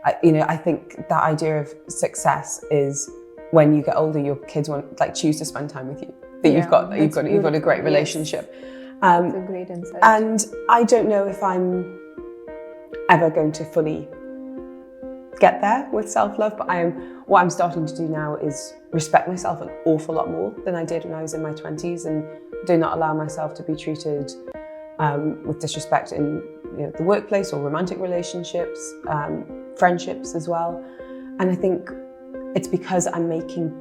I think that idea of success is when you get older, your kids choose to spend time with you. That you've got a great relationship. Yes. That's a great insight. And I don't know if I'm ever going to fully get there with self-love, but what I'm starting to do now is respect myself an awful lot more than I did when I was in my 20s, and do not allow myself to be treated with disrespect in the workplace or romantic relationships, friendships as well. And I think it's because I'm making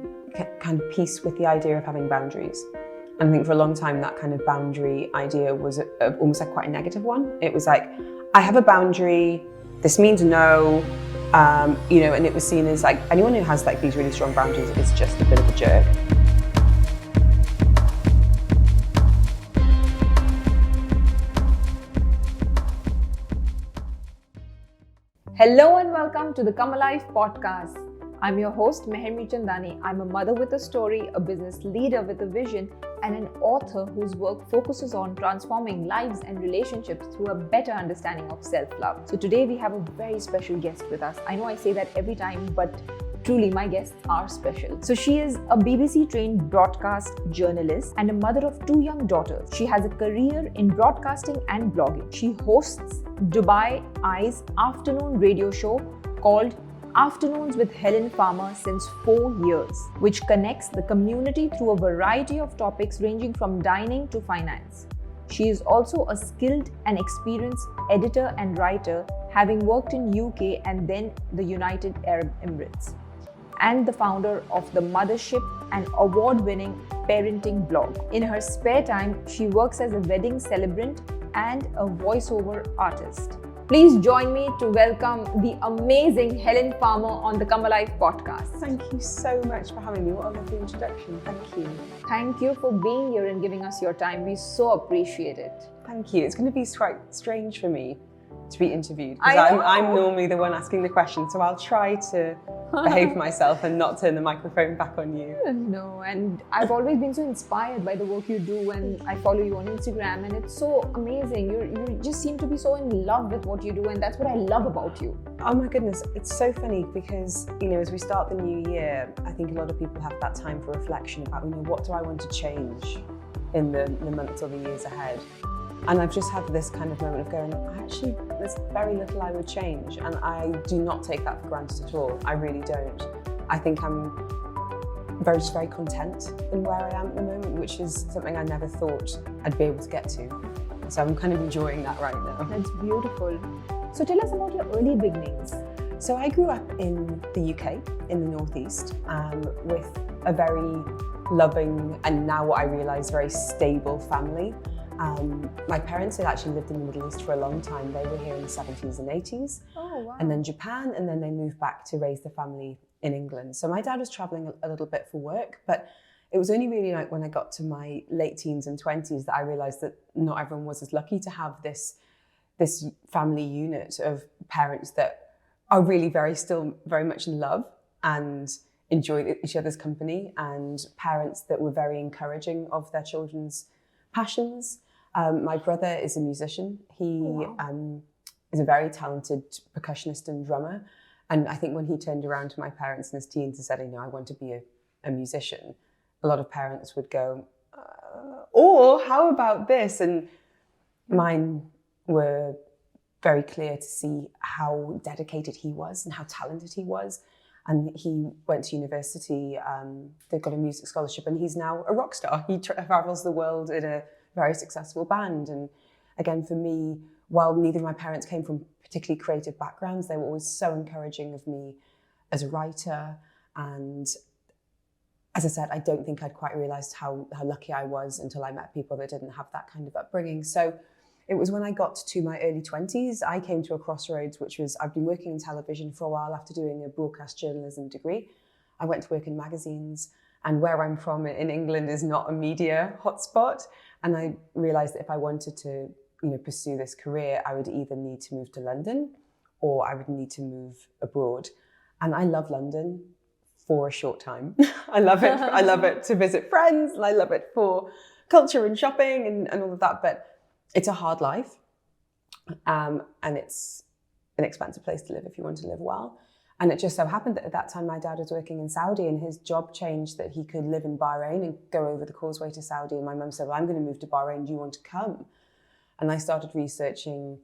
kind of peace with the idea of having boundaries. And I think for a long time that kind of boundary idea was almost like quite a negative one. It was like, I have a boundary, this means no, and it was seen as like anyone who has like these really strong boundaries is just a bit of a jerk. Hello and welcome to the Come Alive podcast. I'm your host, Meher Mirchandani. I'm a mother with a story, a business leader with a vision, and an author whose work focuses on transforming lives and relationships through a better understanding of self-love. So today we have a very special guest with us. I know I say that every time, but truly my guests are special. So she is a BBC-trained broadcast journalist and a mother of 2 young daughters. She has a career in broadcasting and blogging. She hosts Dubai Eye's afternoon radio show called Afternoons with Helen since 4 years, which connects the community through a variety of topics ranging from dining to finance. She is also a skilled and experienced editor and writer, having worked in UK and then the United Arab Emirates, and the founder of the Mothership, an award-winning parenting blog. In her spare time, she works as a wedding celebrant and a voiceover artist. Please join me to welcome the amazing Helen Farmer on the Come Alive podcast. Thank you so much for having me. What a lovely introduction. Thank you. Thank you for being here and giving us your time. We so appreciate it. Thank you. It's going to be quite strange for me to be interviewed because I'm normally the one asking the question, so I'll try to behave myself and not turn the microphone back on you. No, and I've always been so inspired by the work you do, and I follow you on Instagram, and it's so amazing. You just seem to be so in love with what you do, and that's what I love about you. Oh my goodness, it's so funny because as we start the new year, I think a lot of people have that time for reflection about what do I want to change in the months or the years ahead. And I've just had this kind of moment of going, actually, there's very little I would change. And I do not take that for granted at all. I really don't. I think I'm just very content in where I am at the moment, which is something I never thought I'd be able to get to. So I'm kind of enjoying that right now. That's beautiful. So tell us about your early beginnings. So I grew up in the UK, in the Northeast, with a very loving, and now what I realise, very stable family. My parents had actually lived in the Middle East for a long time. They were here in the 70s and 80s. Oh, wow. And then Japan, and then they moved back to raise the family in England. So my dad was traveling a little bit for work, but it was only really like when I got to my late teens and 20s that I realized that not everyone was as lucky to have this family unit of parents that are really still very much in love and enjoy each other's company, and parents that were very encouraging of their children's passions. My brother is a musician. He is a very talented percussionist and drummer. And I think when he turned around to my parents in his teens and said, I want to be a musician, a lot of parents would go, or how about this? And mine were very clear to see how dedicated he was and how talented he was. And he went to university, they got a music scholarship, and he's now a rock star. He travels the world in a very successful band. And again, for me, while neither of my parents came from particularly creative backgrounds, they were always so encouraging of me as a writer. And as I said, I don't think I'd quite realised how lucky I was until I met people that didn't have that kind of upbringing. So it was when I got to my early 20s, I came to a crossroads, which was, I've been working in television for a while after doing a broadcast journalism degree. I went to work in magazines, and where I'm from in England is not a media hotspot. And I realised that if I wanted to pursue this career, I would either need to move to London or I would need to move abroad. And I love London for a short time. I love it. I love it to visit friends, and I love it for culture and shopping and all of that. But it's a hard life, and it's an expensive place to live if you want to live well. And it just so happened that at that time my dad was working in Saudi, and his job changed that he could live in Bahrain and go over the causeway to Saudi. And my mum said, well, I'm going to move to Bahrain. Do you want to come? And I started researching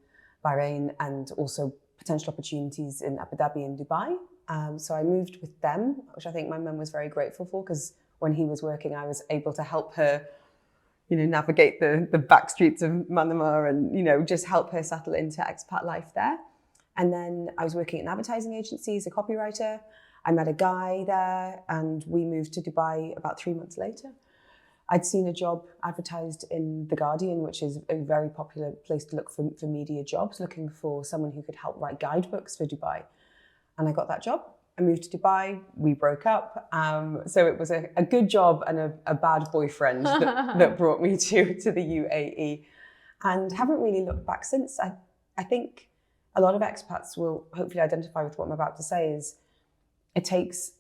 Bahrain and also potential opportunities in Abu Dhabi and Dubai. So I moved with them, which I think my mum was very grateful for, because when he was working, I was able to help her, navigate the back streets of Manama and, just help her settle into expat life there. And then I was working at an advertising agency as a copywriter. I met a guy there and we moved to Dubai about 3 months later. I'd seen a job advertised in The Guardian, which is a very popular place to look for media jobs, looking for someone who could help write guidebooks for Dubai. And I got that job. I moved to Dubai, we broke up. So it was a good job and a bad boyfriend that brought me to the UAE, and haven't really looked back since. I think a lot of expats will hopefully identify with what I'm about to say. Is it takes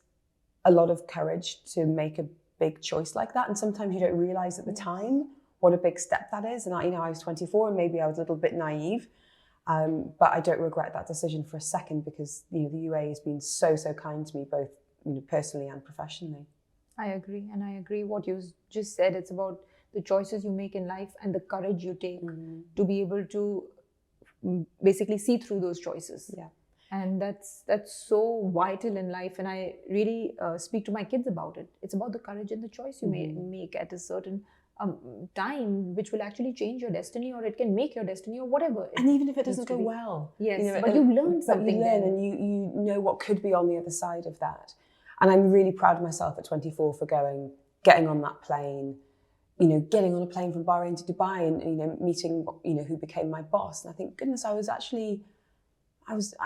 a lot of courage to make a big choice like that, and sometimes you don't realize at the time what a big step that is. And I was 24 and maybe I was a little bit naive, but I don't regret that decision for a second, because the UAE has been so kind to me, both personally and professionally. I agree what you just said. It's about the choices you make in life and the courage you take to be able to basically see through those choices. Yeah. And that's so vital in life, and I really speak to my kids about it. It's about the courage and the choice you make at a certain time, which will actually change your destiny, or it can make your destiny, or whatever. And even if it doesn't go well, yes, but you learn something. You learn, and you know what could be on the other side of that. And I'm really proud of myself at 24 for getting on that plane, getting on a plane from Bahrain to Dubai, and meeting who became my boss. And I think, goodness, I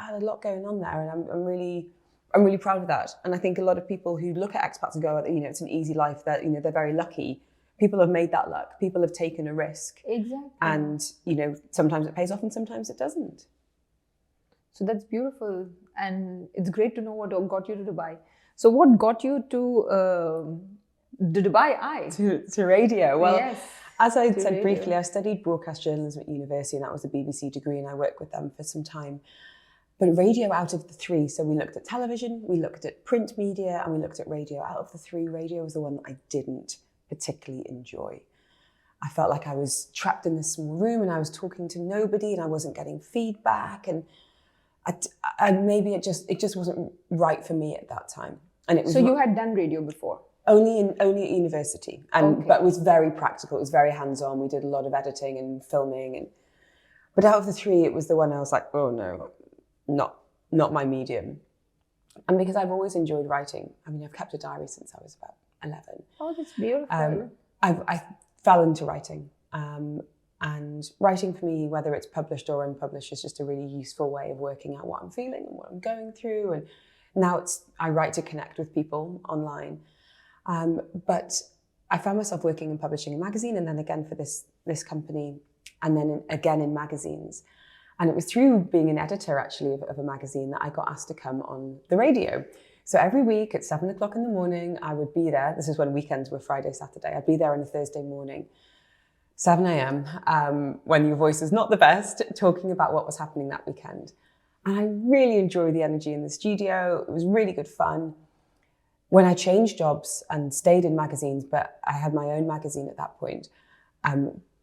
had a lot going on there, and I'm really proud of that. And I think a lot of people who look at expats and go, it's an easy life, that they're very lucky. People have made that luck. People have taken a risk. Exactly. And sometimes it pays off and sometimes it doesn't. So that's beautiful, and it's great to know what got you to Dubai. So what got you to the Dubai Eye? To radio. Well, yes. As I said briefly, I studied broadcast journalism at university, and that was a BBC degree, and I worked with them for some time. But radio, out of the three, so we looked at television, we looked at print media, and we looked at radio. Out of the three, radio was the one that I didn't particularly enjoy. I felt like I was trapped in this small room and I was talking to nobody and I wasn't getting feedback, and maybe it just wasn't right for me at that time. And it was. So you had done radio before? Only at university, but it was very practical. It was very hands-on. We did a lot of editing and filming, but out of the three, it was the one I was like, oh no, not my medium. And because I've always enjoyed writing, I've kept a diary since I was about 11. Oh, that's beautiful. I fell into writing, and writing for me, whether it's published or unpublished, is just a really useful way of working out what I'm feeling and what I'm going through. And now I write to connect with people online. But I found myself working and publishing a magazine, and then again for this company, and then again in magazines. And it was through being an editor, actually, of a magazine that I got asked to come on the radio. So every week at 7 o'clock in the morning, I would be there. This is when weekends were Friday, Saturday. I'd be there on a Thursday morning, 7 a.m., when your voice is not the best, talking about what was happening that weekend. And I really enjoyed the energy in the studio. It was really good fun. When I changed jobs and stayed in magazines, but I had my own magazine at that point,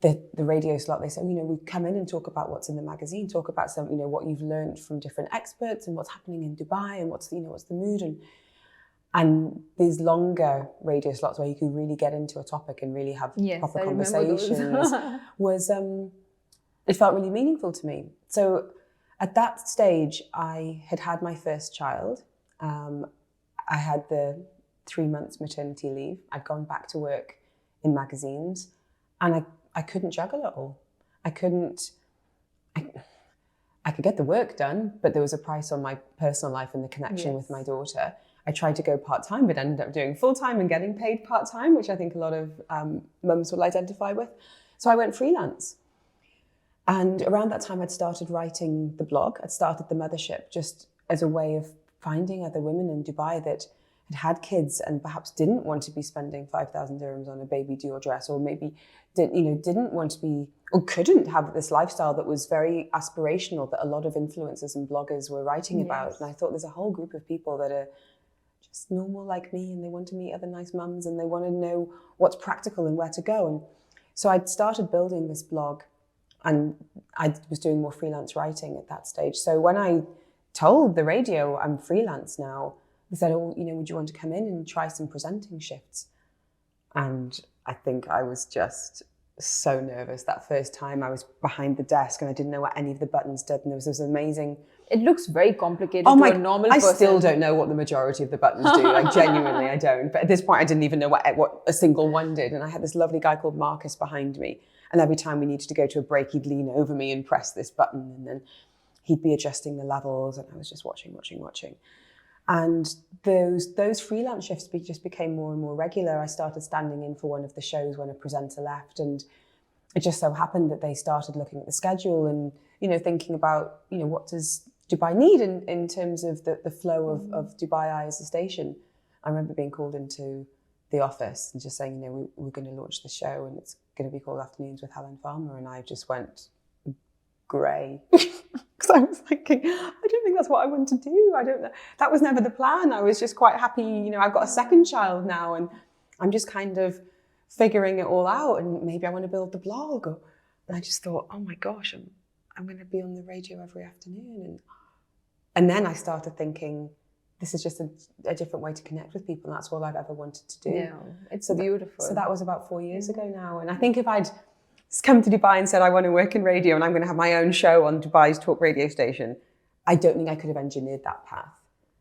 the radio slot, they said, we come in and talk about what's in the magazine, talk about some, what you've learned from different experts and what's happening in Dubai and what's the mood. And these longer radio slots where you can really get into a topic and really have proper conversations it felt really meaningful to me. So at that stage, I had my first child. I had the 3 months maternity leave. I'd gone back to work in magazines, and I couldn't juggle it all. I could get the work done, but there was a price on my personal life and the connection with my daughter. I tried to go part-time, but ended up doing full-time and getting paid part-time, which I think a lot of mums will identify with. So I went freelance. And around that time, I'd started writing the blog. I'd started the Mothership just as a way of finding other women in Dubai that had kids and perhaps didn't want to be spending 5,000 dirhams on a baby Dior dress, or maybe didn't want to be or couldn't have this lifestyle that was very aspirational, that a lot of influencers and bloggers were writing about. And I thought there's a whole group of people that are just normal like me, and they want to meet other nice mums, and they want to know what's practical and where to go. And so I'd started building this blog, and I was doing more freelance writing at that stage. So when I told the radio I'm freelance now, they said, oh, would you want to come in and try some presenting shifts? And I think I was just so nervous that first time. I was behind the desk and I didn't know what any of the buttons did. And there was this amazing... It looks very complicated to a normal person. I still don't know what the majority of the buttons do. Like, genuinely, I don't. But at this point, I didn't even know what a single one did. And I had this lovely guy called Marcus behind me. And every time we needed to go to a break, he'd lean over me and press this button. And then he'd be adjusting the levels. And I was just watching. And those freelance shifts just became more and more regular. I started standing in for one of the shows when a presenter left, and it just so happened that they started looking at the schedule and, thinking about, what does Dubai need in terms of the flow of Dubai Eye as a station. I remember being called into the office and just saying, we're going to launch the show and it's going to be called Afternoons with Helen Farmer. And I just went grey. Because I was thinking, I don't think that's what I want to do. I don't know. That was never the plan. I was just quite happy. I've got a second child now and I'm just kind of figuring it all out. And maybe I want to build the blog. And I just thought, oh my gosh, I'm going to be on the radio every afternoon. And then I started thinking, this is just a different way to connect with people. And that's all I've ever wanted to do. Yeah, it's beautiful. So that was about 4 years ago now. And I think if I'd come to Dubai and said, I want to work in radio and I'm going to have my own show on Dubai's talk radio station, I don't think I could have engineered that path.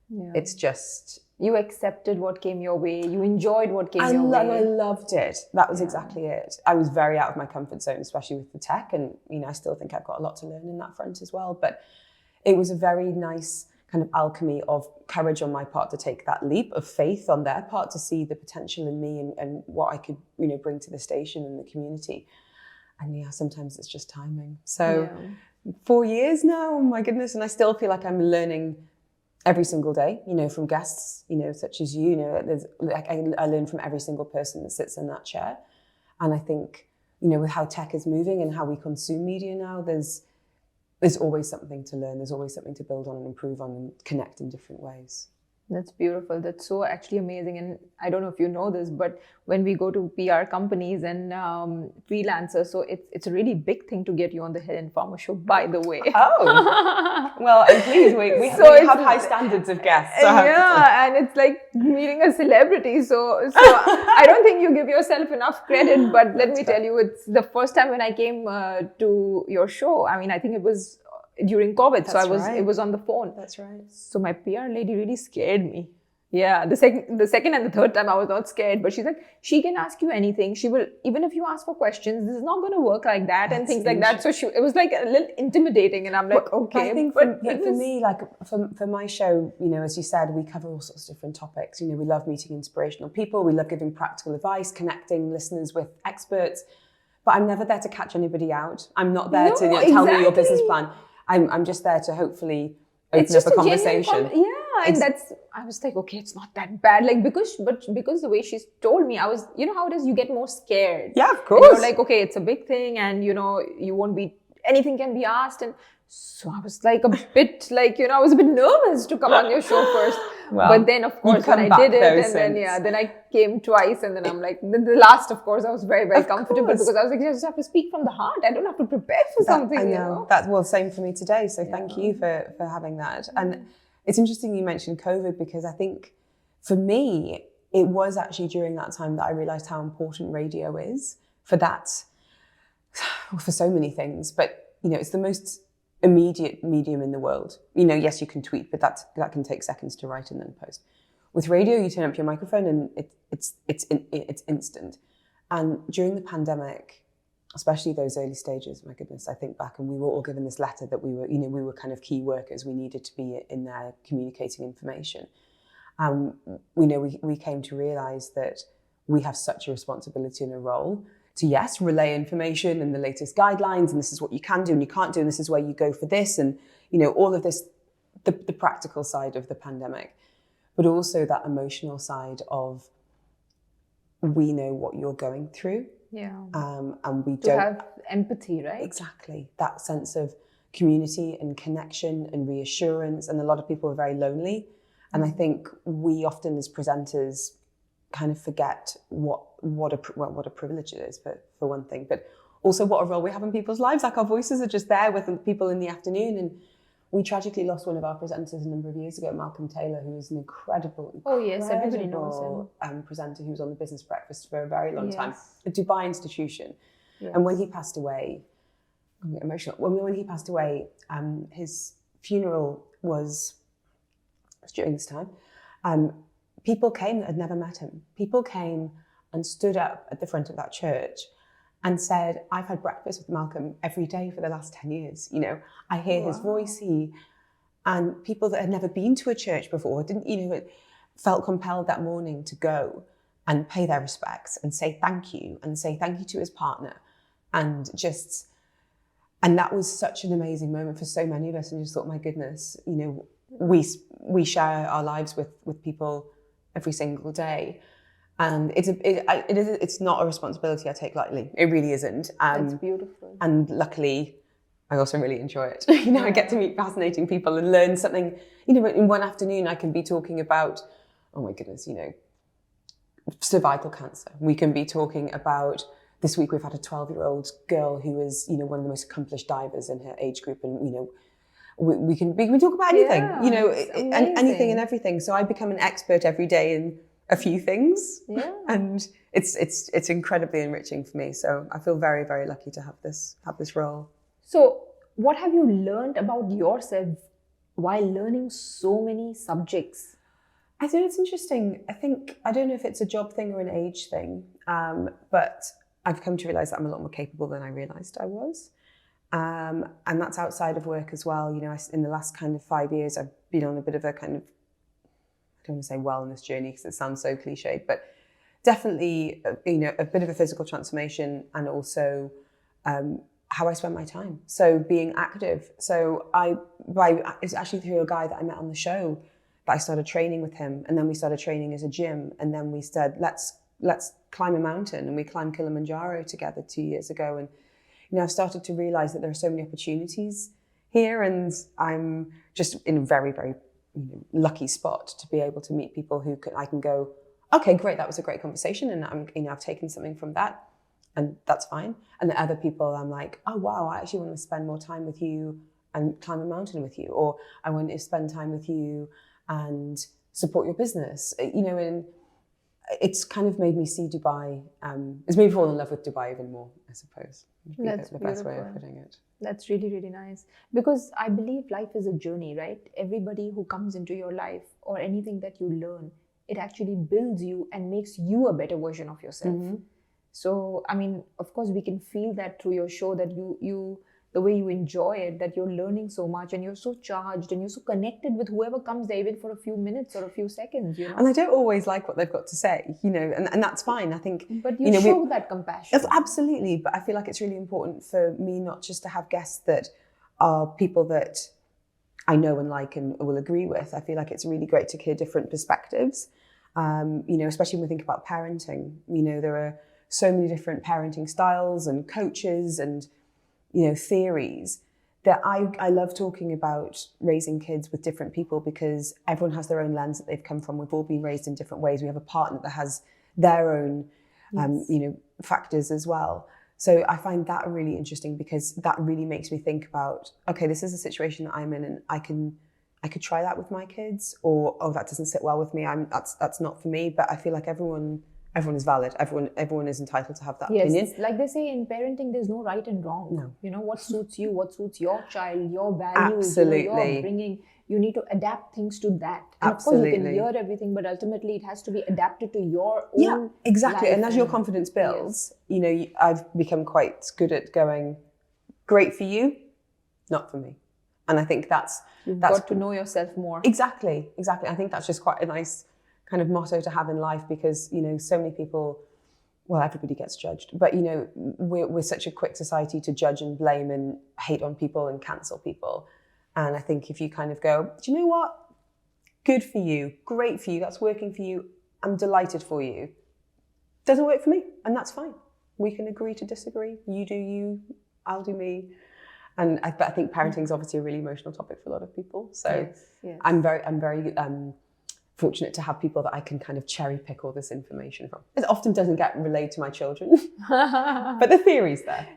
Yeah. It's just... You accepted what came your way. You enjoyed what came your way. I loved it. That was exactly it. I was very out of my comfort zone, especially with the tech. And, I still think I've got a lot to learn in that front as well. But it was a very nice kind of alchemy of courage on my part to take that leap, of faith on their part to see the potential in me and what I could, bring to the station and the community. And sometimes it's just timing. So 4 years now, oh my goodness. And I still feel like I'm learning every single day, from guests, such as you, there's I learn from every single person that sits in that chair. And I think, with how tech is moving and how we consume media now, there's always something to learn. There's always something to build on and improve on and connect in different ways. That's beautiful. That's so actually amazing. And I don't know if you know this, but when we go to PR companies and freelancers, so it's a really big thing to get you on the Helen Farmer show, by the way. Oh, well, and please, we have high standards of guests. So and it's like meeting a celebrity. So I don't think you give yourself enough credit, but let me tell you, it's the first time when I came to your show. I mean, I think it was during COVID. It was on the phone. That's right. So my PR lady really scared me. Yeah, the second and the third time I was not scared, but she's like, she can ask you anything. She will, even if you ask for questions, this is not going to work like that and things like that. So it was like a little intimidating, and I'm like, okay. I think for me, like for my show, as you said, we cover all sorts of different topics. We love meeting inspirational people. We love giving practical advice, connecting listeners with experts. But I'm never there to catch anybody out. I'm not there to tell me your business plan. I'm just there to hopefully open up a conversation. And I was like, okay, it's not that bad. Like, because the way she's told me, I was, how it is, you get more scared. Yeah, of course. And you're like, okay, it's a big thing and, you won't be, anything can be asked. And so I was like a bit like, I was a bit nervous to come on your show first. Well, but then, of course, when I did it, and then I came twice, and then I'm like, the last, of course, I was very, very comfortable because I was like, I just have to speak from the heart. I don't have to prepare for something. I know. That's same for me today. So thank you for having that. And it's interesting you mentioned COVID, because I think for me, it was actually during that time that I realized how important radio is for so many things. But, it's the most immediate medium in the world. Yes, you can tweet, but that can take seconds to write and then post. With radio, you turn up your microphone and it's instant. And during the pandemic, especially those early stages, my goodness, I think back, and we were all given this letter that we were kind of key workers. We needed to be in there communicating information. We came to realize that we have such a responsibility and a role to, yes, relay information and the latest guidelines, and this is what you can do and you can't do, and this is where you go for this, and all of this, the practical side of the pandemic, but also that emotional side of, we know what you're going through, Yeah. And we To don't have empathy, right? exactly that sense of community and connection and reassurance. And a lot of people are very lonely. And I think we often as presenters kind of forget what a privilege it is, for one thing, but also what a role we have in people's lives. Like our voices are just there with people in the afternoon. And we tragically lost one of our presenters a number of years ago, Malcolm Taylor, who was an incredible Oh yes, everybody knows him. Presenter who was on the Business Breakfast for a very long time, Yes. a Dubai institution. Yes. And when he passed away, I'm getting emotional. When he passed away, his funeral was during this time. People came that had never met him. People came and stood up at the front of that church and said, I've had breakfast with Malcolm every day for the last 10 years. You know, I hear his voice. And people that had never been to a church before felt compelled that morning to go and pay their respects and say thank you to his partner. And that was such an amazing moment for so many of us. And just thought, my goodness, you know, we share our lives with people every single day. And it's not a responsibility I take lightly. It really isn't. That's beautiful. And luckily, I also really enjoy it. You know, I get to meet fascinating people and learn something. You know, in one afternoon, I can be talking about, oh my goodness, you know, cervical cancer. We can be talking about, this week we've had a 12-year-old girl who is, you know, one of the most accomplished divers in her age group. And, you know, we can talk about anything, you know, anything and everything. So I become an expert every day in a few things. Yeah. And it's incredibly enriching for me. So I feel very, very lucky to have this role. So what have you learned about yourself while learning so many subjects? I think it's interesting. I don't know if it's a job thing or an age thing, but I've come to realize that I'm a lot more capable than I realized I was. And that's outside of work as well. You know, in the last kind of 5 years, I've been on a bit of a kind of, I don't want to say wellness journey because it sounds so cliched, but definitely, you know, a bit of a physical transformation, and also how I spend my time. So being active. So it's actually through a guy that I met on the show that I started training with him, and then we started training as a gym, and then we said, let's climb a mountain, and we climbed Kilimanjaro together 2 years ago. And you know, I've started to realize that there are so many opportunities here, and I'm just in a very, very lucky spot to be able to meet people who I can go, okay, great, that was a great conversation, and I've taken something from that, and that's fine. And the other people, I'm like, oh wow, I actually want to spend more time with you and climb a mountain with you, or I want to spend time with you and support your business, you know. And it's kind of made me see Dubai. It's made me fall in love with Dubai even more, I suppose. That's the best way of putting it. That's really, really nice. Because I believe life is a journey, right? Everybody who comes into your life, or anything that you learn, it actually builds you and makes you a better version of yourself. Mm-hmm. So, I mean, of course, we can feel that through your show, that you the way you enjoy it, that you're learning so much, and you're so charged, and you're so connected with whoever comes there, even for a few minutes or a few seconds, you know. And I don't always like what they've got to say, you know, and that's fine. I think, but you show that compassion. Absolutely, but I feel like it's really important for me not just to have guests that are people that I know and like and will agree with. I feel like it's really great to hear different perspectives, you know, especially when we think about parenting. You know, there are so many different parenting styles and coaches and, you know, theories that I love talking about raising kids with different people, because everyone has their own lens that they've come from. We've all been raised in different ways. We have a partner that has their own, you know, factors as well. So I find that really interesting, because that really makes me think about, okay, this is a situation that I'm in, and I could try that with my kids, or, oh, that doesn't sit well with me. That's not for me. But I feel like everyone is valid. Everyone is entitled to have that opinion. Yes, like they say in parenting, there's no right and wrong. No. You know, what suits you, what suits your child, your values, absolutely, you know, you're bringing. You need to adapt things to that. And absolutely. Of course, you can hear everything, but ultimately it has to be adapted to your own. Yeah, exactly. Life. And as your confidence builds, you know, I've become quite good at going, great for you, not for me. And I think that's got to know yourself more. Exactly. I think that's just quite a nice kind of motto to have in life, because, you know, so many people, well, everybody gets judged, but, you know, we're such a quick society to judge and blame and hate on people and cancel people. And I think if you kind of go, do you know what? Good for you, great for you, that's working for you, I'm delighted for you. Doesn't work for me, and that's fine. we can agree to disagree. You do you, I'll do me. And but I think parenting is obviously a really emotional topic for a lot of people. So yes. I'm very fortunate to have people that I can kind of cherry pick all this information from. It often doesn't get relayed to my children, but the theory's there.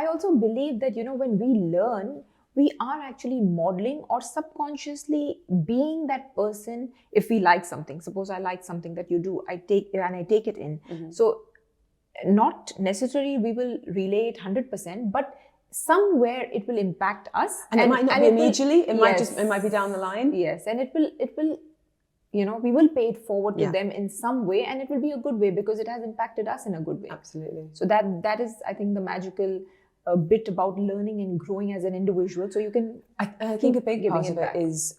I also believe that, when we learn, we are actually modeling or subconsciously being that person. If we like something, suppose I like something that you do, I take it in. Mm-hmm. So not necessarily we will relay it 100%, but somewhere it will impact us. And it might not be immediately, it might be down the line. Yes, and it will we will pay it forward to Yeah. them in some way, and it will be a good way because it has impacted us in a good way. Absolutely. So that is, I think, the magical bit about learning and growing as an individual. So you can, I think a big part of it is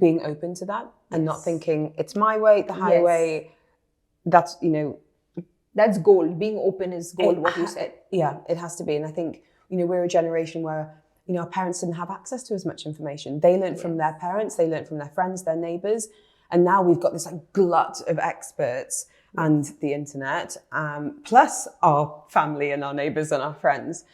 being open to that and not Yes. thinking it's my way, the highway. That's, that's gold. Being open is gold, what you said. Yeah, it has to be. And I think, we're a generation where, our parents didn't have access to as much information. They learned from their parents, they learned from their friends, their neighbours. And now we've got this glut of experts and the internet, plus our family and our neighbours and our friends.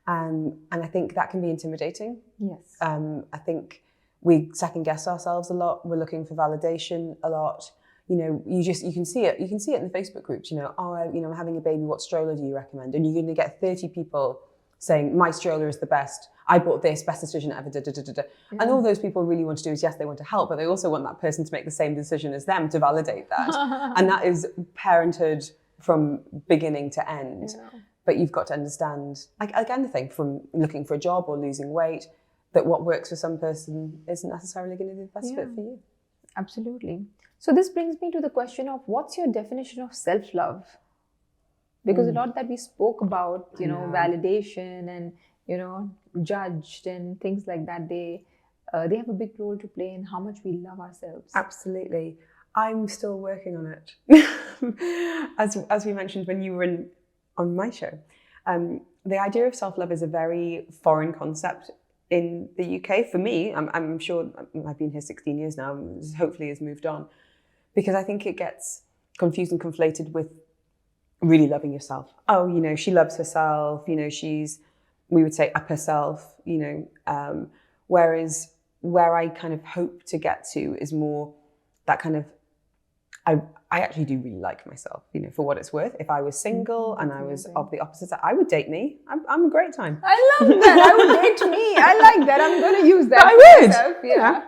And I think that can be intimidating. Yes. I think we second guess ourselves a lot. We're looking for validation a lot. You can see it. You can see it in the Facebook groups. I'm having a baby. What stroller do you recommend? And you're going to get 30 people saying my stroller is the best. I bought this, best decision ever. Yeah. And all those people really want to do is, yes, they want to help, but they also want that person to make the same decision as them to validate that. And that is parenthood from beginning to end. Yeah. But you've got to understand, like anything from looking for a job or losing weight, that what works for some person isn't necessarily going to be the best fit for you. Absolutely. So this brings me to the question of what's your definition of self-love? Because a lot that we spoke about, validation and, judged and things like that, they have a big role to play in how much we love ourselves. Absolutely. I'm still working on it. As we mentioned when you were on my show, the idea of self-love is a very foreign concept in the UK. For me, I'm sure I've been here 16 years now, hopefully has moved on, because I think it gets confused and conflated with really loving yourself. Oh, she loves herself, we would say up herself, whereas where I kind of hope to get to is more that kind of, I actually do really like myself, for what it's worth. If I was single and I was of the opposite side, I would date me. I'm a great time. I love that. I would date me. I like that. I'm going to use that. I would. Myself. Yeah.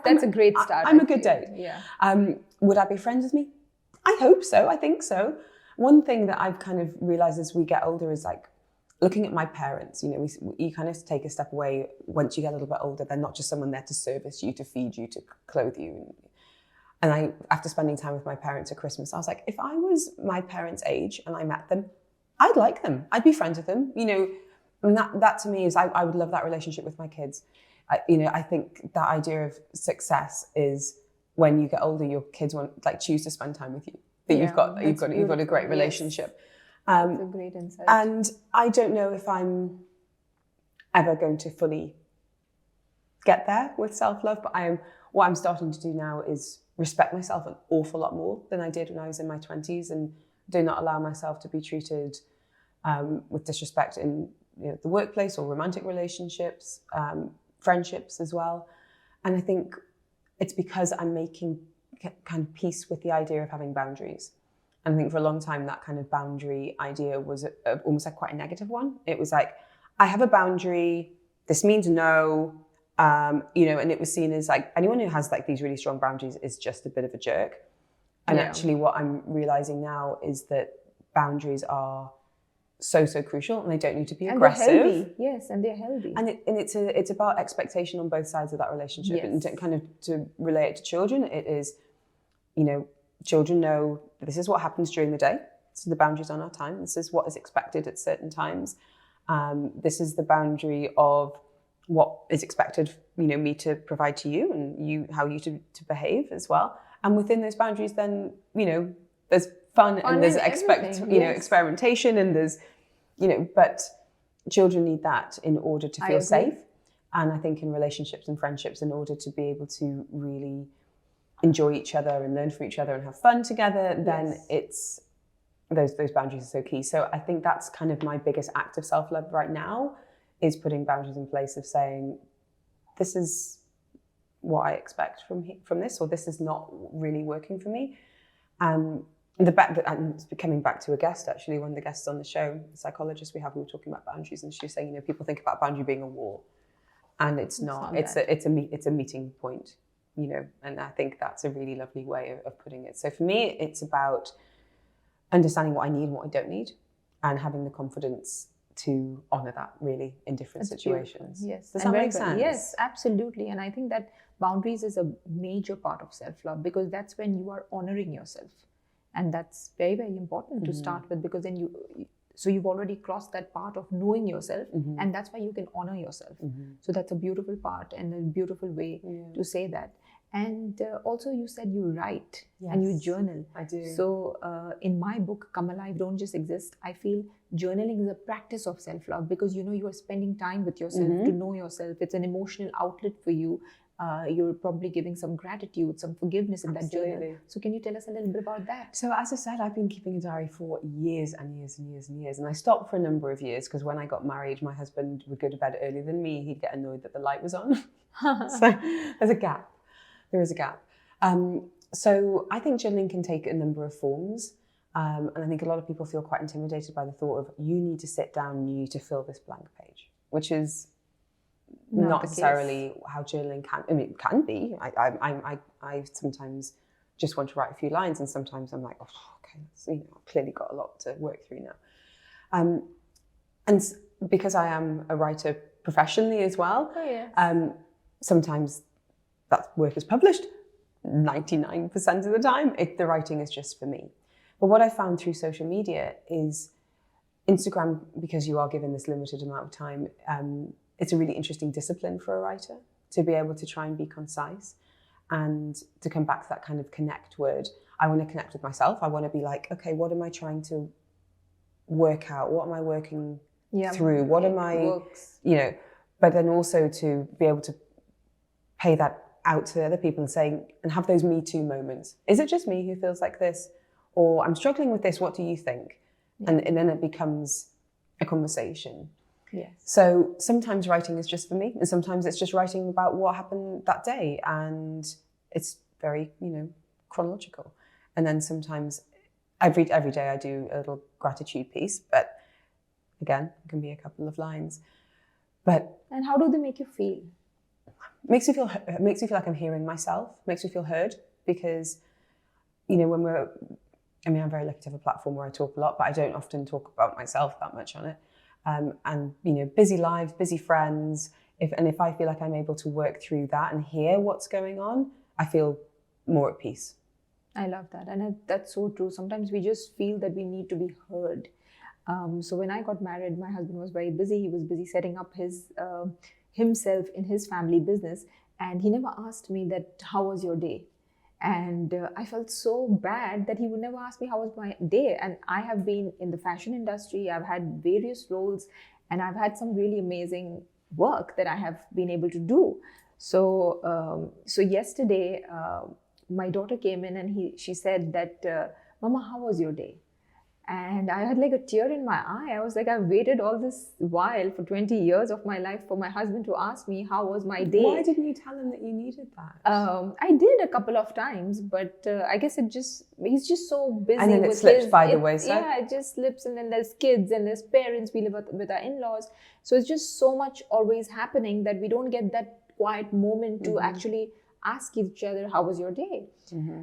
That's a great start. I'm a good date. Yeah. Would I be friends with me? I hope so. I think so. One thing that I've kind of realized as we get older is looking at my parents, you kind of take a step away once you get a little bit older. They're not just someone there to service you, to feed you, to clothe you. And after spending time with my parents at Christmas, I was like, if I was my parents' age and I met them, I'd like them. I'd be friends with them, and that to me is, I would love that relationship with my kids. I think that idea of success is when you get older, your kids choose to spend time with you. That you've got a great relationship. Yes. That's a great insight. And I don't know if I'm ever going to fully get there with self-love, but what I'm starting to do now is respect myself an awful lot more than I did when I was in my 20s, and do not allow myself to be treated with disrespect in the workplace or romantic relationships, friendships as well. And I think it's because I'm making kind of peace with the idea of having boundaries. And I think for a long time, that kind of boundary idea was almost quite a negative one. It was I have a boundary, this means no, and it was seen as anyone who has these really strong boundaries is just a bit of a jerk. And actually what I'm realizing now is that boundaries are so crucial, and they don't need to be aggressive. They're healthy. Yes, and they're healthy. And it's about expectation on both sides of that relationship. Yes. And to relate it to children, it is, children know this is what happens during the day. This is the boundaries on our time. This is what is expected at certain times. This is the boundary of what is expected, me to provide to you, and how you to behave as well. And within those boundaries, then, there's fun and there's experimentation, and there's, but children need that in order to feel safe. And I think in relationships and friendships, in order to be able to really enjoy each other and learn from each other and have fun together, then it's those boundaries are so key. So I think that's kind of my biggest act of self-love right now, is putting boundaries in place of saying, this is what I expect from this, or this is not really working for me. And coming back to a guest, actually, one of the guests on the show, the psychologist we were talking about boundaries, and she was saying, people think about boundary being a wall, and it's not. It's a meeting point, and I think that's a really lovely way of putting it. So for me, it's about understanding what I need and what I don't need, and having the confidence to honor that really in different situations. Beautiful. Yes. Does that make sense? Yes, absolutely. And I think that boundaries is a major part of self-love, because that's when you are honoring yourself. And that's very, very important to start with, because then you've already crossed that part of knowing yourself, and that's why you can honor yourself. So that's a beautiful part and a beautiful way to say that. And also you said you write and you journal. I do. So in my book, Come Alive, Don't Just Exist, I feel journaling is a practice of self-love, because you are spending time with yourself to know yourself. It's an emotional outlet for you. You're probably giving some gratitude, some forgiveness in that journal. So can you tell us a little bit about that? So as I said, I've been keeping a diary for years and years and years and years. And I stopped for a number of years because when I got married, my husband would go to bed earlier than me. He'd get annoyed that the light was on. So there's a gap. There is a gap. So I think journaling can take a number of forms. And I think a lot of people feel quite intimidated by the thought of, you need to sit down and you need to fill this blank page, which is not necessarily how journaling can. I mean, it can be. I sometimes just want to write a few lines, and sometimes I'm like, okay, I've clearly got a lot to work through now. And because I am a writer professionally as well, sometimes that work is published 99% of the time. The writing is just for me. But what I found through social media is Instagram, because you are given this limited amount of time, it's a really interesting discipline for a writer to be able to try and be concise and to come back to that kind of connect word. I want to connect with myself. I want to be like, okay, what am I trying to work out? What am I working through? What am I, but then also to be able to pay that out to other people and saying, and have those Me Too moments. Is it just me who feels like this? Or I'm struggling with this, what do you think? And then it becomes a conversation. Yes. So sometimes writing is just for me, and sometimes it's just writing about what happened that day, and it's very, chronological. And then sometimes every day I do a little gratitude piece, but again, it can be a couple of lines. And how do they make you feel? Makes me feel like I'm hearing myself. Makes me feel heard, because I'm very lucky to have a platform where I talk a lot, but I don't often talk about myself that much on it. And busy lives, busy friends. If I feel like I'm able to work through that and hear what's going on, I feel more at peace. I love that, and that's so true. Sometimes we just feel that we need to be heard. So when I got married, my husband was very busy. He was busy setting up himself in his family business, and he never asked me that, how was your day? And I felt so bad that he would never ask me how was my day. And I have been in the fashion industry, I've had various roles, and I've had some really amazing work that I have been able to do. So yesterday, my daughter came in and she said that, Mama, how was your day? And I had like a tear in my eye. I was like, I've waited all this while for 20 years of my life for my husband to ask me how was my day. Why didn't you tell him that you needed that? I did a couple of times, but I guess he's just so busy. And then it slips by the wayside. Yeah, it just slips, and then there's kids and there's parents. We live with our in-laws. So it's just so much always happening that we don't get that quiet moment to actually ask each other, how was your day?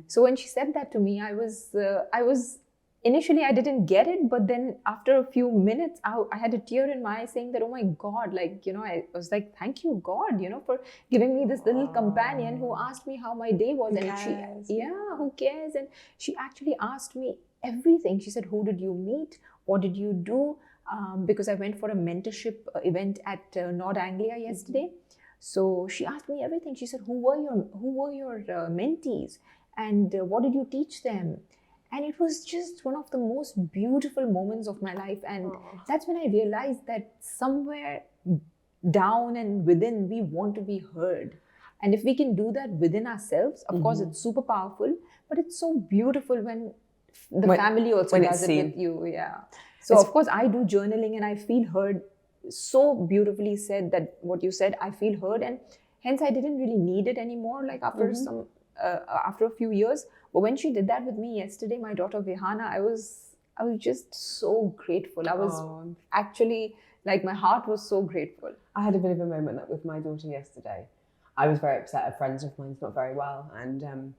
So when she said that to me, I was initially I didn't get it, but then after a few minutes, I had a tear in my eye saying that, oh my God, I was like, thank you, God, for giving me this little companion who asked me how my day was. Who cares? And she actually asked me everything. She said, who did you meet? What did you do? Because I went for a mentorship event at Nord Anglia yesterday. So she asked me everything. She said, who were your mentees? And what did you teach them? And it was just one of the most beautiful moments of my life. And that's when I realized that somewhere down and within, we want to be heard. And if we can do that within ourselves, of course, it's super powerful, but it's so beautiful when the When- family also when does it's it seen. with you. Yeah. So It's- of course I do journaling and I feel heard. So beautifully said that what you said, I feel heard, and hence I didn't really need it anymore. Like after after a few years, but when she did that with me yesterday, my daughter Vihana, I was just so grateful. I was actually like, my heart was so grateful. I had a bit of a moment with my daughter yesterday. I was very upset. A friend of mine's not very well, and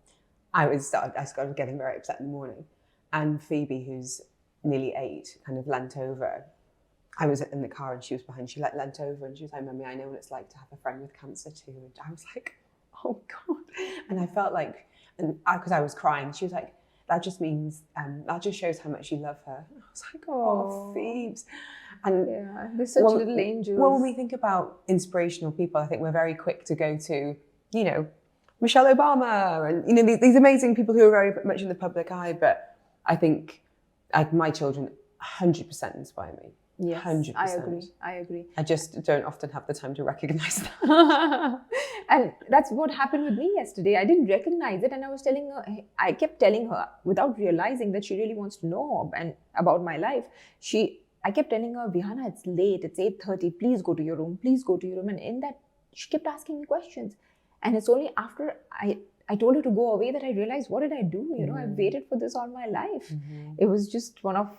I started getting very upset in the morning. And Phoebe, who's nearly 8, kind of leant over. I was in the car and she was behind. She leant over and she was like, "Mummy, I know what it's like to have a friend with cancer too." And I was like, "Oh God!" And I felt like, and because I was crying, she was like, "That just means that just shows how much you love her." And I was like, "Oh, Phoebes." And yeah, they're such little angels. Well, when we think about inspirational people, I think we're very quick to go to, Michelle Obama and these amazing people who are very much in the public eye. But I think my children 100% inspire me. Yes, 100%. I agree. I just don't often have the time to recognize that. And that's what happened with me yesterday. I didn't recognize it, and I kept telling her without realizing that she really wants to know about my life. I kept telling her, "Vihana, it's late. It's 8:30. Please go to your room. Please go to your room." And in that, she kept asking me questions. And it's only after I told her to go away that I realized, what did I do? I've waited for this all my life. It was just one of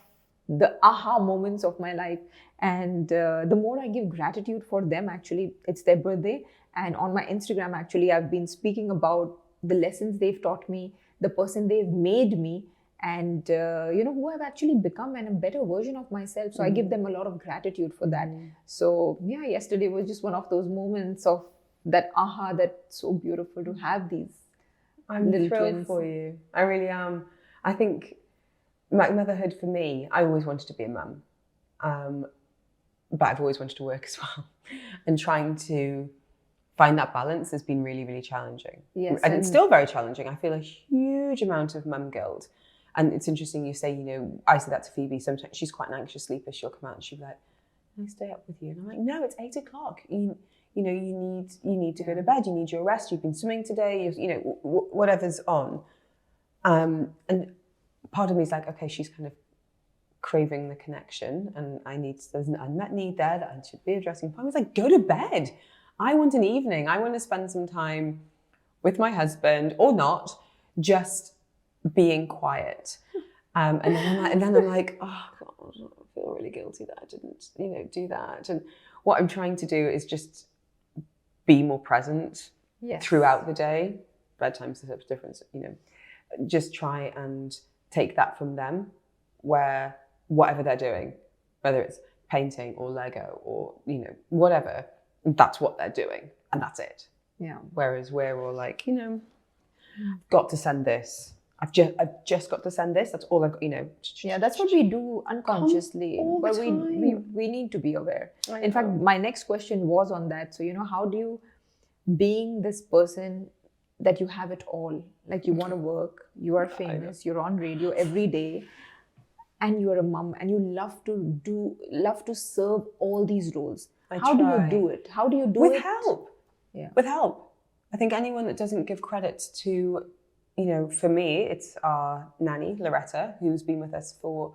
the aha moments of my life. And the more I give gratitude for them, actually, it's their birthday. And on my Instagram, actually, I've been speaking about the lessons they've taught me, the person they've made me, and who I've actually become, and a better version of myself. So I give them a lot of gratitude for that. So yeah, yesterday was just one of those moments of that aha, that's so beautiful to have these little thrilled twins. for you. I really am. I think motherhood for me, I always wanted to be a mum, but I've always wanted to work as well. And trying to find that balance has been really, really challenging. Yes, and it's still very challenging. I feel a huge amount of mum guilt. And it's interesting you say, I say that to Phoebe. Sometimes she's quite an anxious sleeper. She'll come out and she'll be like, "Can I stay up with you?" And I'm like, "No, it's 8 o'clock. You need to go to bed. You need your rest. You've been swimming today. Whatever's on." And part of me is like, okay, she's kind of craving the connection, and there's an unmet need there that I should be addressing. Part of me is like, go to bed. I want an evening. I want to spend some time with my husband, or not, just being quiet. And then I'm like, oh God, I feel really guilty that I didn't, do that. And what I'm trying to do is just be more present throughout the day. Bedtime's a difference, just try and take that from them, where whatever they're doing, whether it's painting or Lego or, whatever, that's what they're doing and that's it. Yeah. Whereas we're all like, I've got to send this. I've just got to send this. That's all I've got, Yeah, that's what we do unconsciously, but we need to be aware. In fact, my next question was on that. So, how do you, being this person that you have it all, like you want to work, you are famous, you're on radio every day, and you're a mom, and you love to serve all these roles. How do you do it? How do you do it? With help. Yeah. With help. I think anyone that doesn't give credit to, for me, it's our nanny, Loretta, who's been with us for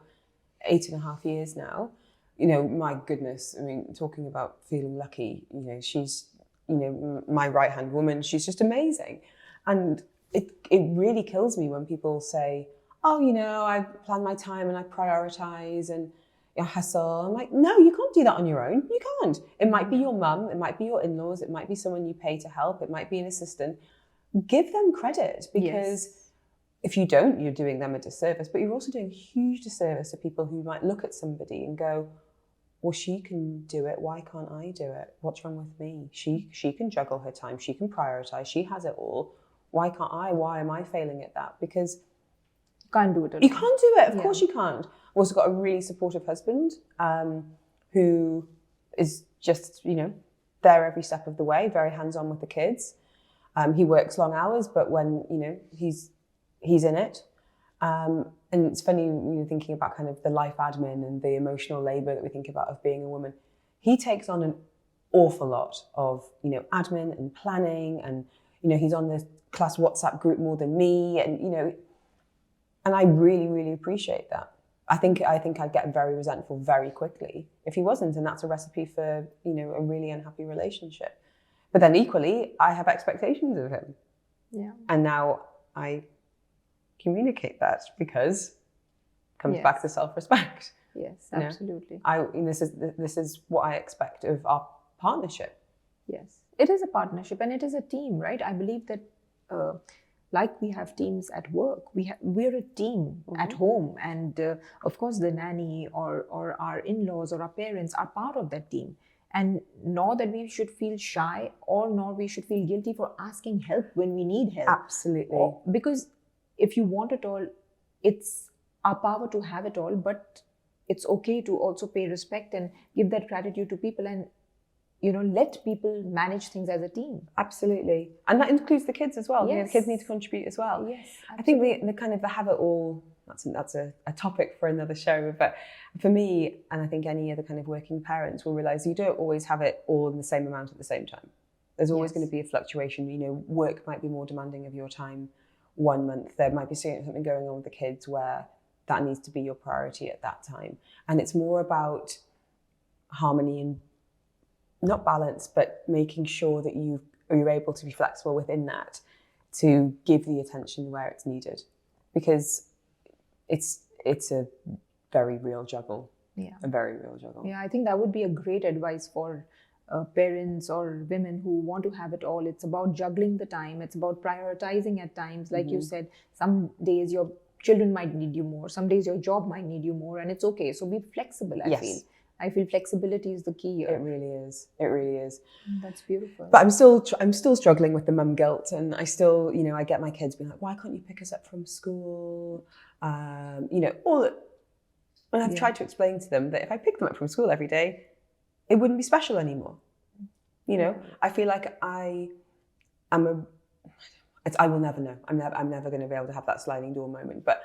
8.5 years now. My goodness, I mean, talking about feeling lucky, she's, my right-hand woman, she's just amazing. And it really kills me when people say, "Oh, I plan my time and I prioritize and I hustle." I'm like, no, you can't do that on your own. You can't. It might be your mum, it might be your in-laws, it might be someone you pay to help, it might be an assistant. Give them credit, because if you don't, you're doing them a disservice, but you're also doing a huge disservice to people who might look at somebody and go, "Well, she can do it. Why can't I do it? What's wrong with me? She can juggle her time. She can prioritize. She has it all. Why can't I? Why am I failing at that?" Because you can't do it alone. You can't do it. Of course you can't. I've also got a really supportive husband who is just, there every step of the way, very hands-on with the kids. He works long hours, but when, he's in it. And it's funny, thinking about kind of the life admin and the emotional labor that we think about of being a woman. He takes on an awful lot of, admin and planning, and, he's on the class WhatsApp group more than me. And And I really, really appreciate that. I think I'd get very resentful very quickly if he wasn't, and that's a recipe for, you know, a really unhappy relationship. But then equally, I have expectations of him. Yeah. And now I communicate that, because it comes back to self-respect. Yes, absolutely. This is what I expect of our partnership. Yes, it is a partnership and it is a team, right? I believe that like we have teams at work, we're a team at home, and of course the nanny or our in-laws or our parents are part of that team. And nor that we should feel shy, or nor we should feel guilty for asking help when we need help. Absolutely. Because if you want it all, it's our power to have it all, but it's okay to also pay respect and give that gratitude to people, and, you know, let people manage things as a team. Absolutely. And that includes the kids as well. Yes. You know, the kids need to contribute as well. Yes, I think the kind of the have it all, that's a topic for another show. But for me, and I think any other kind of working parents will realize, you don't always have it all in the same amount at the same time. There's always going to be a fluctuation. You know, work might be more demanding of your time 1 month. There might be something going on with the kids where that needs to be your priority at that time. And it's more about harmony and not balance, but making sure that you're able to be flexible within that to give the attention where it's needed, because it's a very real juggle. Yeah, a very real juggle. Yeah, I think that would be a great advice for parents or women who want to have it all. It's about juggling the time. It's about prioritizing at times. Like you said, some days your children might need you more. Some days your job might need you more, and it's okay. So be flexible. I feel flexibility is the key here. It really is. It really is. That's beautiful. But I'm still struggling with the mum guilt, and I still, you know, I get my kids being like, "Why can't you pick us up from school?" You know, all that. And I've tried to explain to them that if I pick them up from school every day, it wouldn't be special anymore. You know, I feel like I will never know. I'm never going to be able to have that sliding door moment. But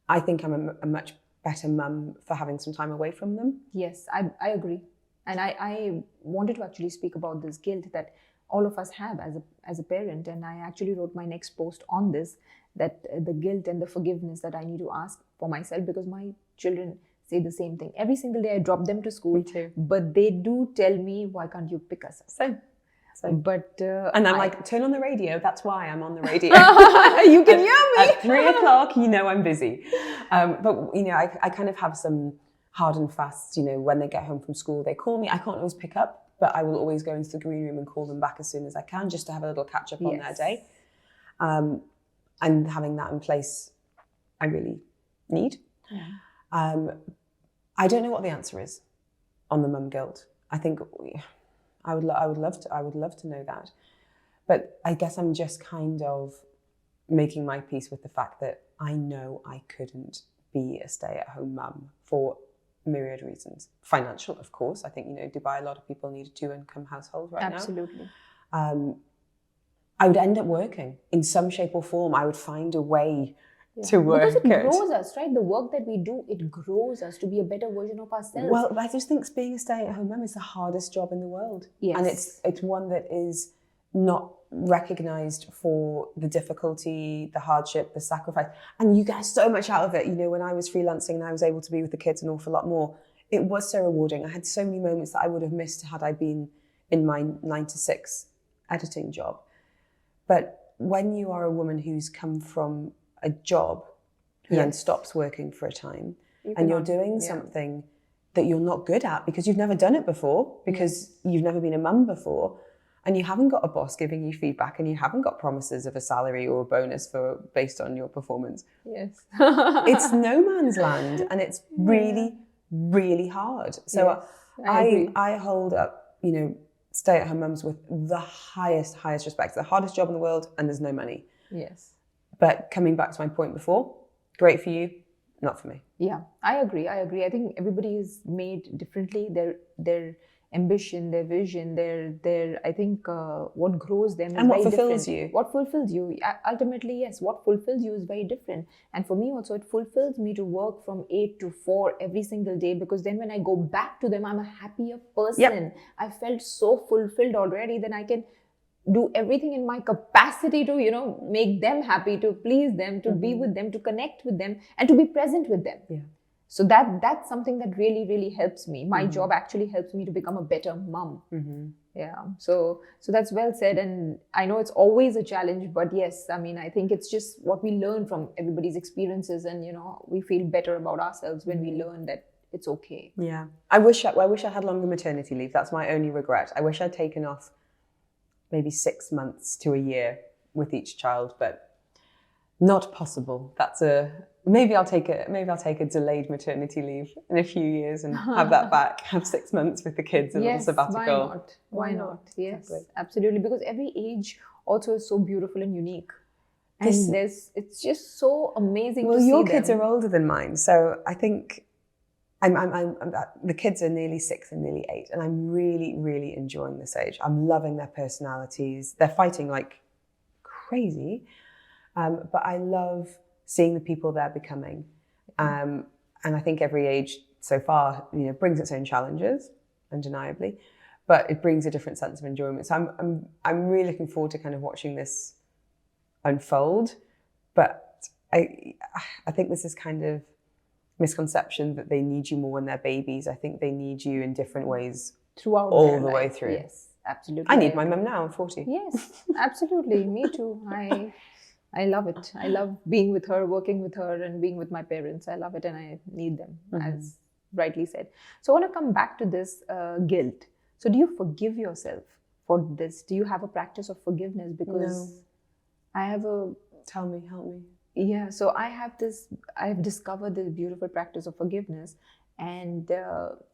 I think I'm a much better mum for having some time away from them. Yes, I agree. And I wanted to actually speak about this guilt that all of us have as a parent. And I actually wrote my next post on this, that the guilt and the forgiveness that I need to ask for myself, because my children say the same thing. Every single day I drop them to school. Me too. But they do tell me, why can't you pick us up? Same. But and I'm like, turn on the radio. That's why I'm on the radio. You can hear me. At 3:00, you know I'm busy. But, you know, I kind of have some hard and fast, you know, when they get home from school, they call me. I can't always pick up, but I will always go into the green room and call them back as soon as I can, just to have a little catch up on their day. And having that in place, I really need. Yeah. I don't know what the answer is on the mum guilt. I think I would love to know that, but I guess I'm just kind of making my peace with the fact that I know I couldn't be a stay-at-home mum for myriad reasons. Financial, of course. I think, you know, Dubai, a lot of people need a 2-income household right now. Absolutely. I would end up working in some shape or form. I would find a way to work. Because it grows us, right? The work that we do, it grows us to be a better version of ourselves. Well, I just think being a stay-at-home mum is the hardest job in the world. Yes. And it's one that is not recognised for the difficulty, the hardship, the sacrifice. And you get so much out of it. You know, when I was freelancing and I was able to be with the kids an awful lot more, it was so rewarding. I had so many moments that I would have missed had I been in my 9 to 6 editing job. But when you are a woman who's come from a job who then stops working for a time, and you're doing something that you're not good at because you've never done it before, because you've never been a mum before, and you haven't got a boss giving you feedback, and you haven't got promises of a salary or a bonus based on your performance. Yes. It's no man's land, and it's really, really hard. So I hold up, you know, stay-at-home mums with the highest respect. It's the hardest job in the world, and there's no money. Yes. But coming back to my point before, great for you, not for me. Yeah, I agree. I think everybody is made differently. Their ambition, their vision, their I think what grows them is and what very fulfills different. you. What fulfills you. Ultimately, yes, what fulfills you is very different. And for me also, it fulfills me to work from 8 to 4 every single day, because then when I go back to them, I'm a happier person. Yep. I felt so fulfilled already. Then I can do everything in my capacity to, make them happy, to please them, to be with them, to connect with them, and to be present with them. Yeah. So that's something that really, really helps me. My job actually helps me to become a better mom. Yeah. So that's well said. And I know it's always a challenge, but yes, I mean, I think it's just what we learn from everybody's experiences, and, we feel better about ourselves when we learn that it's okay. Yeah. I wish I had longer maternity leave. That's my only regret. I wish I'd taken off maybe 6 months to a year with each child, but not possible. Maybe I'll take a delayed maternity leave in a few years and have that back, have 6 months with the kids, a little sabbatical. Why not? Yes, exactly. Absolutely. Because every age also is so beautiful and unique. And it's just so amazing to see them. Well, your kids are older than mine, so I think the kids are nearly 6 and nearly 8, and I'm really, really enjoying this age. I'm loving their personalities. They're fighting like crazy, but I love seeing the people they're becoming. And I think every age so far, brings its own challenges, undeniably, but it brings a different sense of enjoyment. So I'm really looking forward to kind of watching this unfold. But I think this is kind of misconception that they need you more when they're babies. I think they need you in different ways throughout all their the life. way through. Yes, absolutely. I need my mum now. I'm 40. Yes, absolutely. Me too. I love it. I love being with her, working with her, and being with my parents. I love it, and I need them, as rightly said. So I want to come back to this guilt. So do you forgive yourself for this? Do you have a practice of forgiveness? Because No. Tell me, help me. Yeah, so I've discovered this beautiful practice of forgiveness, and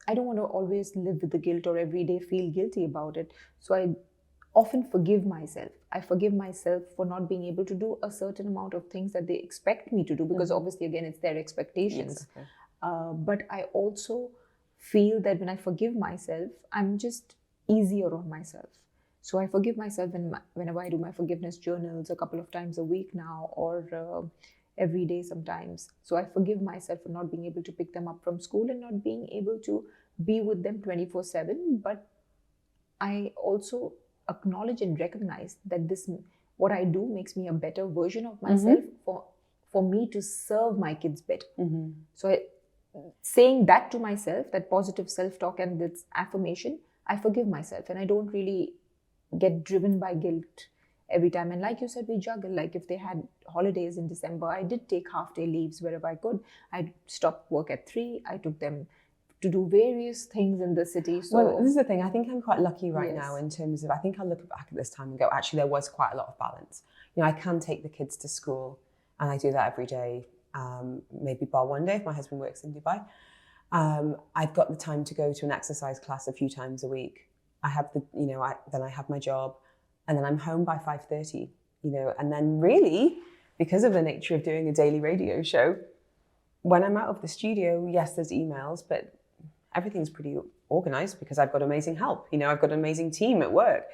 I don't want to always live with the guilt or every day feel guilty about it. So I often forgive myself. I forgive myself for not being able to do a certain amount of things that they expect me to do, because obviously, again, it's their expectations. Yes, okay. But I also feel that when I forgive myself, I'm just easier on myself. So I forgive myself whenever I do my forgiveness journals a couple of times a week now, or every day sometimes. So I forgive myself for not being able to pick them up from school and not being able to be with them 24/7. But I also acknowledge and recognize that what I do makes me a better version of myself for me to serve my kids better. So saying that to myself, that positive self-talk and this affirmation, I forgive myself, and I don't really get driven by guilt every time. And like you said, we juggle. Like if they had holidays in December, I did take half-day leaves wherever I could. I stopped work at 3. I took them to do various things in the city. So, well, this is the thing. I think I'm quite lucky right now in terms of, I think I'll look back at this time and go, actually, there was quite a lot of balance. I can take the kids to school, and I do that every day, maybe bar one day if my husband works in Dubai. I've got the time to go to an exercise class a few times a week. I have then I have my job, and then I'm home by 5:30, and then really, because of the nature of doing a daily radio show, when I'm out of the studio, yes, there's emails, but everything's pretty organized because I've got amazing help. I've got an amazing team at work.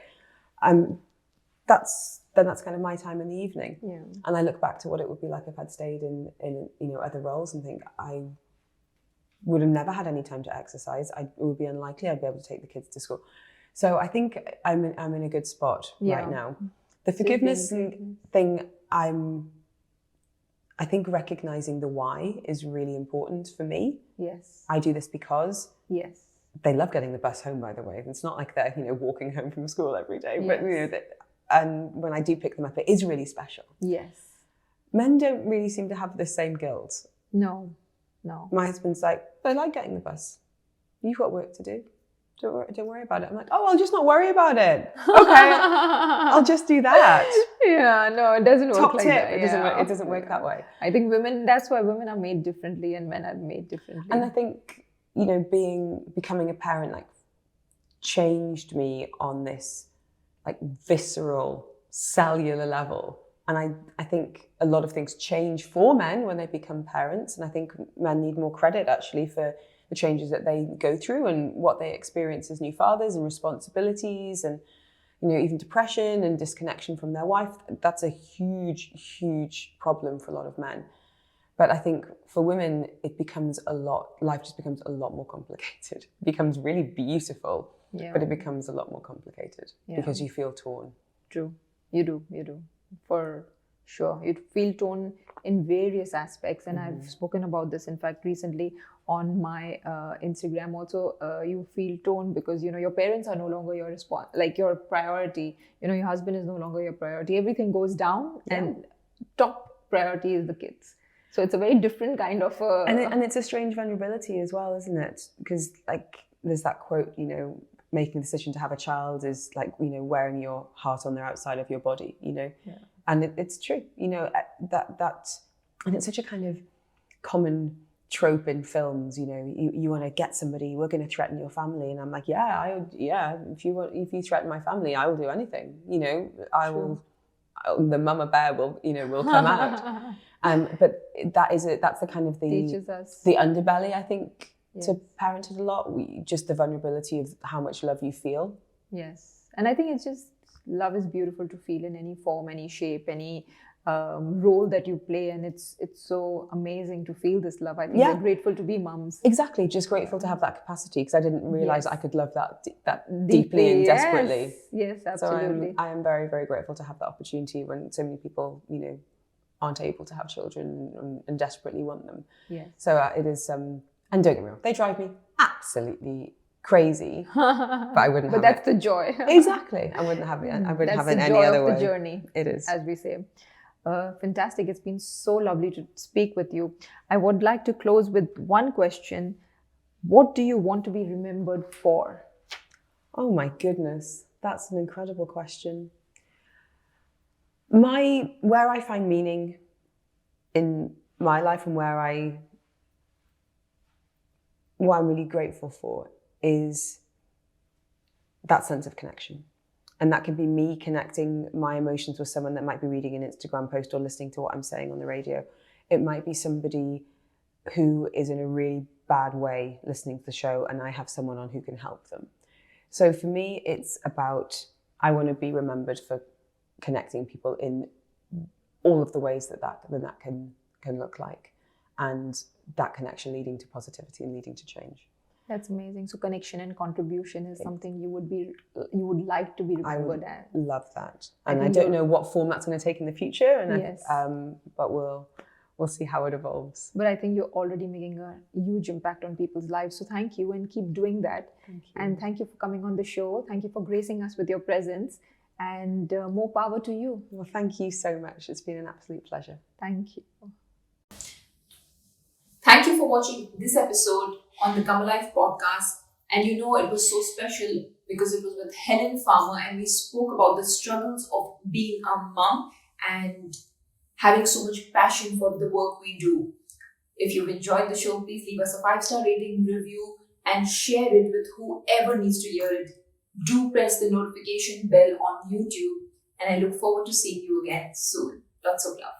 That's kind of my time in the evening. Yeah. And I look back to what it would be like if I'd stayed in other roles, and think I would have never had any time to exercise. It would be unlikely I'd be able to take the kids to school. So I think I'm in a good spot right now. The forgiveness thing, I think recognizing the why is really important for me. Yes. I do this because they love getting the bus home, by the way. It's not like they're walking home from school every day, but and when I do pick them up, it is really special. Yes. Men don't really seem to have the same guilt. No. My husband's like, I like getting the bus. You've got work to do. Don't worry about it. I'm like, I'll just not worry about it. Okay, I'll just do that. Yeah, no, it doesn't work Top like tip, that. it doesn't work that way. I think that's why women are made differently and men are made differently. And I think, becoming a parent, changed me on this, visceral, cellular level. And I think a lot of things change for men when they become parents. And I think men need more credit, actually, for the changes that they go through and what they experience as new fathers, and responsibilities, and even depression and disconnection from their wife. That's a huge, huge problem for a lot of men. But I think for women, life just becomes a lot more complicated. It becomes really beautiful, but it becomes a lot more complicated because you feel torn. True. You do. For sure. You feel tone in various aspects. And I've spoken about this, in fact, recently on my Instagram also. You feel tone because, your parents are no longer your your priority. Your husband is no longer your priority. Everything goes down and top priority is the kids. So it's a very different kind of... And it's a strange vulnerability as well, isn't it? Because there's that quote, making the decision to have a child is like, wearing your heart on the outside of your body, and it's true, that, and it's such a kind of common trope in films, you want to get somebody, we're going to threaten your family. And I'm like, if you threaten my family, I will do anything, the mama bear will come out. But that's the kind of the underbelly, I think, to parenthood a lot. Just the vulnerability of how much love you feel. Yes. And I think it's just, love is beautiful to feel in any form, any shape, any role that you play. And it's so amazing to feel this love. I think we're grateful to be mums. Exactly. Just grateful to have that capacity, because I didn't realize I could love that deeply and desperately. Yes, absolutely. So I am very, very grateful to have that opportunity when so many people, aren't able to have children and desperately want them. Yes. So it is, and don't get me wrong, they drive me absolutely crazy, but I wouldn't have that's the joy. Exactly. I wouldn't have it. I wouldn't have it any other way. That's the joy of the journey. It is. As we say. Fantastic. It's been so lovely to speak with you. I would like to close with one question. What do you want to be remembered for? Oh my goodness. That's an incredible question. Where I find meaning in my life and what I'm really grateful for is that sense of connection. And that can be me connecting my emotions with someone that might be reading an Instagram post or listening to what I'm saying on the radio. It might be somebody who is in a really bad way listening to the show, and I have someone on who can help them. So for me, it's about, I want to be remembered for connecting people in all of the ways that can look like, and that connection leading to positivity and leading to change. That's amazing. So connection and contribution is something you would like to be remembered as. I would love that, and I don't know what form that's going to take in the future, and but we'll see how it evolves. But I think you're already making a huge impact on people's lives. So thank you, and keep doing that. Thank you. And thank you for coming on the show. Thank you for gracing us with your presence. And more power to you. Well, thank you so much. It's been an absolute pleasure. Thank you. Thank you for watching this episode on the Come Alive podcast. And it was so special because it was with Helen Farmer, and we spoke about the struggles of being a mom and having so much passion for the work we do. If you've enjoyed the show, please leave us a 5-star rating, review, and share it with whoever needs to hear it. Do press the notification bell on YouTube, and I look forward to seeing you again soon. Lots of love.